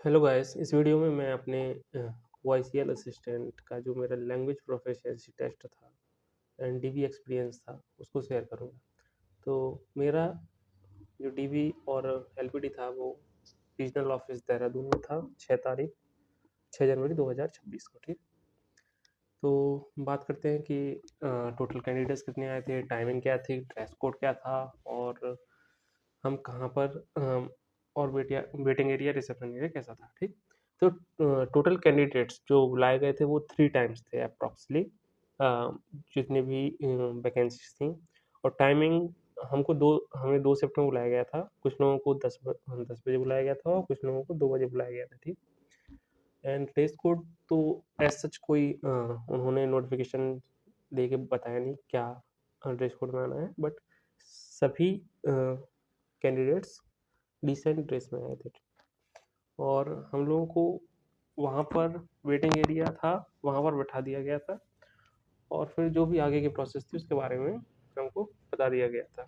Hello guys, इस video में मैं अपने वॉइसियल असिस्टेंट का जो मेरा लैंग्वेज प्रोफिशिएंसी टेस्ट था एंड डीवी एक्सपीरियंस था उसको शेयर करूंगा। तो मेरा जो डीवी और एलपीडी था वो रीजनल ऑफिस देहरादून में था। 6 जनवरी 2026 को। ठीक, तो बात करते हैं कि टोटल कैंडिडेट्स कितने आए थे, टाइमिंग क्या थी, ड्रेस कोड क्या था और हम कहाँ पर और वेटिंग एरिया रिसेप्शन एरिया कैसा था। ठीक, तो टोटल कैंडिडेट्स जो बुलाए गए थे वो 3 टाइम्स थे अप्रॉक्सली, जितने भी वैकेंसीज थी। और टाइमिंग हमें 2 शिफ्ट में बुलाया गया था। कुछ लोगों को 10 बजे बुलाया गया था और कुछ लोगों को 2 बजे बुलाया गया था। ठीक, एंड ड्रेस कोड तो एज सच कोई उन्होंने नोटिफिकेशन दे के बताया नहीं क्या ड्रेस कोड में आना है, बट सभी कैंडिडेट्स डिसेंट ड्रेस में आए थे। और हम लोगों को वहाँ पर वेटिंग एरिया था, वहाँ पर बैठा दिया गया था और फिर जो भी आगे की प्रोसेस थी उसके बारे में हमको बता दिया गया था।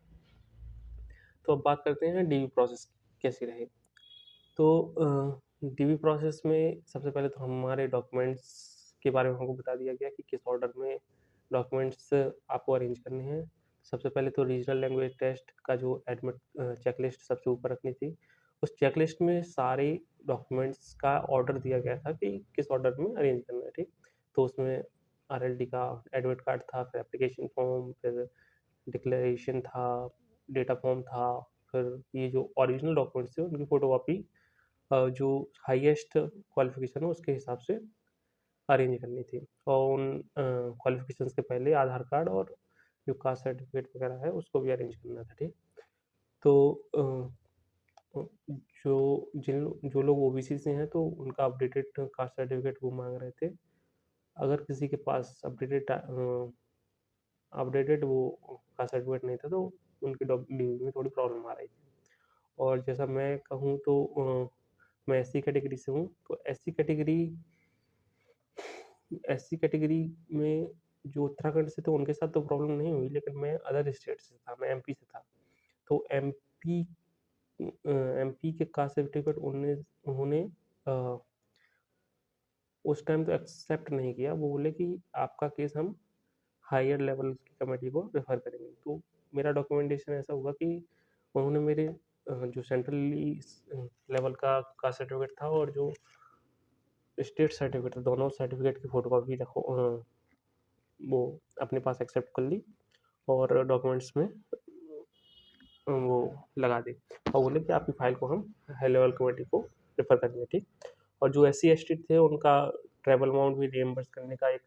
तो अब बात करते हैं डीवी प्रोसेस कैसी रही। तो डीवी प्रोसेस में सबसे पहले तो हमारे डॉक्यूमेंट्स के बारे में हमको बता दिया गया कि किस ऑर्डर में डॉक्यूमेंट्स आपको अरेंज करने हैं। सबसे पहले तो रीजनल लैंग्वेज टेस्ट का जो एडमिट चेकलिस्ट सबसे ऊपर रखनी थी। उस चेकलिस्ट में सारे डॉक्यूमेंट्स का ऑर्डर दिया गया था कि किस ऑर्डर में अरेंज करना है। ठीक, तो उसमें आरएलडी का एडमिट कार्ड था, फिर एप्लीकेशन फॉर्म, फिर डिक्लेरेशन था, डेटा फॉर्म था, फिर ये जो ओरिजिनल डॉक्यूमेंट्स थे उनकी फोटोकॉपी जो हाईएस्ट क्वालिफिकेशन हो उसके हिसाब से अरेंज करनी थी। और उन क्वालिफिकेशंस के पहले आधार कार्ड और जो कास्ट सर्टिफिकेट वगैरह है उसको भी अरेंज करना था। ठीक, तो जो लोग ओबीसी से हैं तो उनका अपडेटेड कास्ट सर्टिफिकेट वो मांग रहे थे। अगर किसी के पास अपडेटेड वो कास्ट सर्टिफिकेट नहीं था तो उनकी डीवी में थोड़ी प्रॉब्लम आ रही थी। और जैसा मैं कहूँ तो मैं एससी कैटेगरी से हूँ, तो एससी कैटेगरी में जो उत्तराखंड से थे उनके साथ तो प्रॉब्लम नहीं हुई, लेकिन मैं अदर स्टेट से था, मैं एमपी से था। तो एमपी के कास्ट सर्टिफिकेट उन्होंने उस टाइम तो एक्सेप्ट नहीं किया। वो बोले कि आपका केस हम हायर लेवल की कमेटी को रेफर करेंगे। तो मेरा डॉक्यूमेंटेशन ऐसा हुआ कि उन्होंने मेरे जो सेंट्रली लेवल का कास्ट सर्टिफिकेट था और जो स्टेट सर्टिफिकेट, दोनों सर्टिफिकेट की फोटोकॉपी रखो, वो अपने पास एक्सेप्ट कर ली और डॉक्यूमेंट्स में वो लगा दी और बोले कि आपकी फाइल को हम हाई लेवल कमेटी को रेफर करेंगे। ठीक, और जो एस सी एस टी थे उनका ट्रैवल अमाउंट भी रिएम्बर्स करने का एक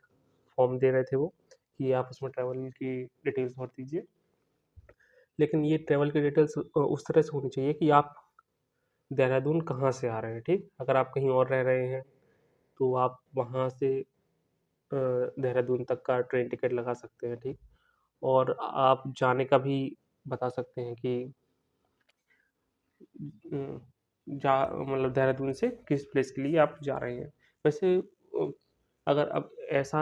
फॉर्म दे रहे थे वो, कि आप उसमें ट्रैवल की डिटेल्स भर दीजिए। लेकिन ये ट्रैवल की डिटेल्स उस तरह से होनी चाहिए कि आप देहरादून कहाँ से आ रहे हैं। ठीक, अगर आप कहीं और रह रहे हैं तो आप वहाँ से देहरादून तक का ट्रेन टिकट लगा सकते हैं। ठीक, और आप जाने का भी बता सकते हैं कि जा मतलब देहरादून से किस प्लेस के लिए आप जा रहे हैं। वैसे अगर अब ऐसा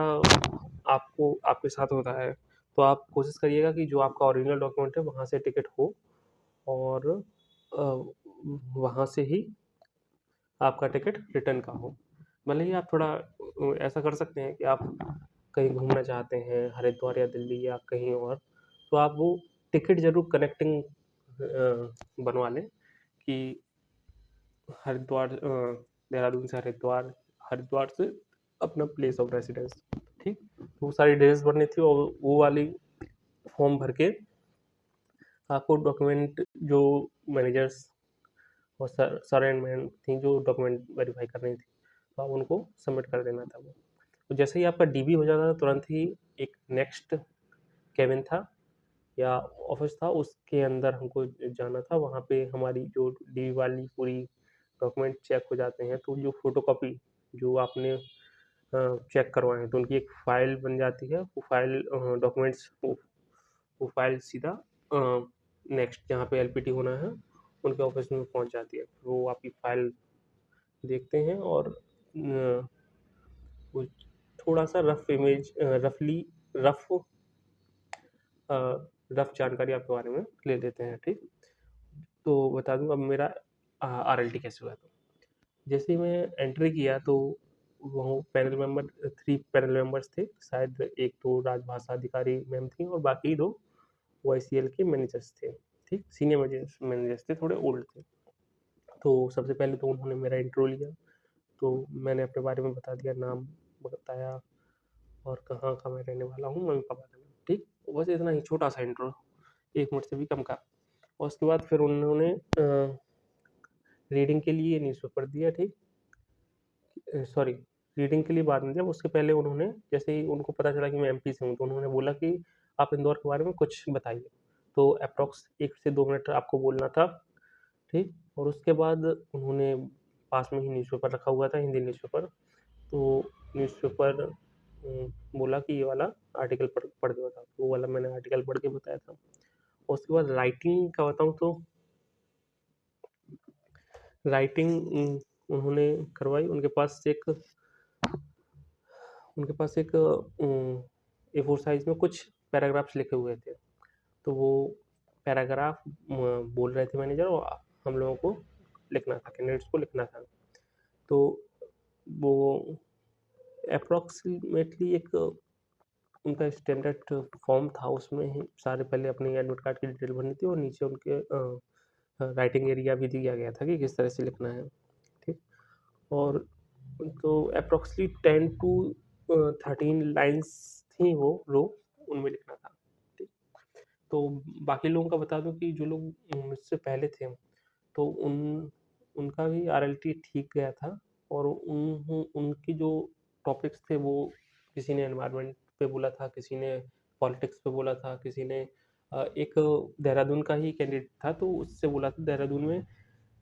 आपको आपके साथ होता है तो आप कोशिश करिएगा कि जो आपका ओरिजिनल डॉक्यूमेंट है वहाँ से टिकट हो और वहाँ से ही आपका टिकट रिटर्न का हो। भले ही आप थोड़ा ऐसा कर सकते हैं कि आप कहीं घूमना चाहते हैं हरिद्वार या दिल्ली या कहीं और, तो आप वो टिकट ज़रूर कनेक्टिंग बनवा लें कि हरिद्वार देहरादून से हरिद्वार, हरिद्वार से अपना प्लेस ऑफ रेसिडेंस। ठीक, वो सारी डिटेल्स भरनी थी और वो वाली फॉर्म भर के आपको डॉक्यूमेंट जो मैनेजर्स और सर एंड मैम थी जो डॉक्यूमेंट वेरीफाई कर रही थी, तो आप उनको सबमिट कर देना था वो। तो जैसे ही आपका डीबी हो जाता था तुरंत ही एक नेक्स्ट केबिन था या ऑफिस था, उसके अंदर हमको जाना था। वहाँ पे हमारी जो डीबी वाली पूरी डॉक्यूमेंट चेक हो जाते हैं, तो जो फोटोकॉपी जो आपने चेक करवाए हैं तो उनकी एक फाइल बन जाती है। वो फाइल डॉक्यूमेंट्स वो फाइल सीधा नेक्स्ट जहाँ पे एलपीटी होना है उनके ऑफिस में पहुँच जाती है। वो आपकी फाइल देखते हैं और वो थोड़ा सा रफ इमेज रफली रफ रफ जानकारी आपके बारे में ले लेते हैं। ठीक, तो बता दूं अब मेरा आरएलटी कैसे हुआ था। जैसे ही मैं एंट्री किया तो वो पैनल मेंबर 3 पैनल मेंबर्स थे, शायद 1 तो राजभाषा अधिकारी मैम थी और बाकी 2 वाईसीएल के मैनेजर्स थे, ठीक? सीनियर मैनेजर्स थे, थोड़े ओल्ड थे। तो सबसे पहले तो उन्होंने मेरा इंट्रो लिया, तो मैंने अपने बारे में बता दिया, नाम बताया और कहाँ का मैं रहने वाला हूँ, मम्मी-पापा का नाम, ठीक? बस इतना ही छोटा-सा इंट्रो, 1 मिनट से भी कम का। और उसके बाद फिर उन्होंने रीडिंग के लिए न्यूज़पेपर दिया, ठीक? सॉरी, रीडिंग के लिए बाद में दिया, उसके पहले उन्होंने जैसे ही उनको पता चला कि मैं एमपी से हूँ, तो उन्होंने बोला कि आप इंदौर के बारे में कुछ बताइए। तो एप्रॉक्स 1 से 2 मिनट आपको बोलना था, ठीक? और उसके बाद उन्होंने पास में ही न्यूज़पेपर रखा हुआ था, हिंदी न्यूज़पेपर, तो न्यूज़पेपर बोला कि ये वाला आर्टिकल पढ़ के बताओ, तो वो वाला मैंने आर्टिकल पढ़ के बताया था। और उसके बाद राइटिंग का बताऊँ तो राइटिंग उन्होंने करवाई, उनके पास एक ए4 साइज़ में कुछ पैराग्राफ्स लिखे हुए थे, तो वो पैराग्राफ बोल रहे थे मैनेजर और हम लोगों को लिखना था, कैंडिडेट्स को लिखना था। तो वो अप्रॉक्सिमेटली एक उनका स्टैंडर्ड फॉर्म था, उसमें ही सारे पहले अपनी एडमिट कार्ड की डिटेल भरनी थी और नीचे उनके राइटिंग एरिया भी दिया गया था कि किस तरह से लिखना है, ठीक? और तो अप्रॉक्सली 10 टू 13 लाइन्स थी वो रो, उनमें लिखना था, ठीक? तो बाकी लोगों का बता दूँ कि जो लोग मुझसे पहले थे, तो उनका भी आरएलटी ठीक गया था और उनकी जो टॉपिक्स थे वो किसी ने एनवायरनमेंट पे बोला था, किसी ने पॉलिटिक्स पे बोला था, किसी ने एक देहरादून का ही कैंडिडेट था, तो उससे बोला था देहरादून में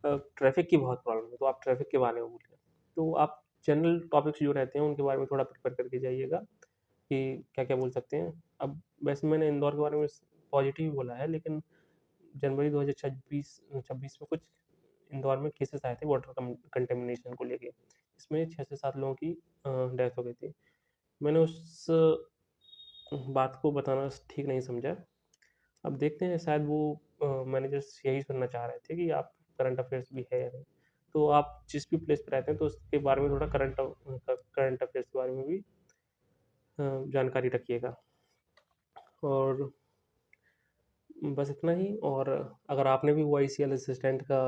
ट्रैफिक की बहुत प्रॉब्लम है, तो आप ट्रैफिक के बारे में बोलिए। तो आप जनरल टॉपिक्स जो रहते हैं उनके बारे में थोड़ा प्रिपेयर करके जाइएगा कि क्या-क्या बोल सकते हैं। अब वैसे मैंने इंदौर के बारे में पॉजिटिव ही बोला है, लेकिन जनवरी 2026 में कुछ इंदौर में केसेस आए थे वाटर कंटेमिनेशन को लेके। इसमें 6 से 7 लोगों की डेथ हो गई थी। मैंने उस बात को बताना ठीक नहीं समझा। अब देखते हैं, शायद वो मैनेजर्स यही सुनना चाह रहे थे कि आप करंट अफेयर्स भी है या नहीं। तो आप जिस भी प्लेस पे रहते हैं तो उसके बारे में थोड़ा करंट अफेयर्स के बारे में भी जानकारी रखिएगा। और बस इतना ही। और अगर आपने भी वाईसीएल असिस्टेंट का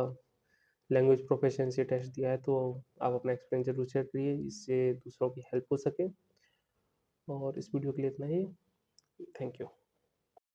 लैंग्वेज प्रोफिशिएंसी टेस्ट दिया है तो आप अपना एक्सपीरियंस ज़रूर शेयर करिए, जिससे दूसरों की हेल्प हो सके। और इस वीडियो के लिए इतना ही। Thank you.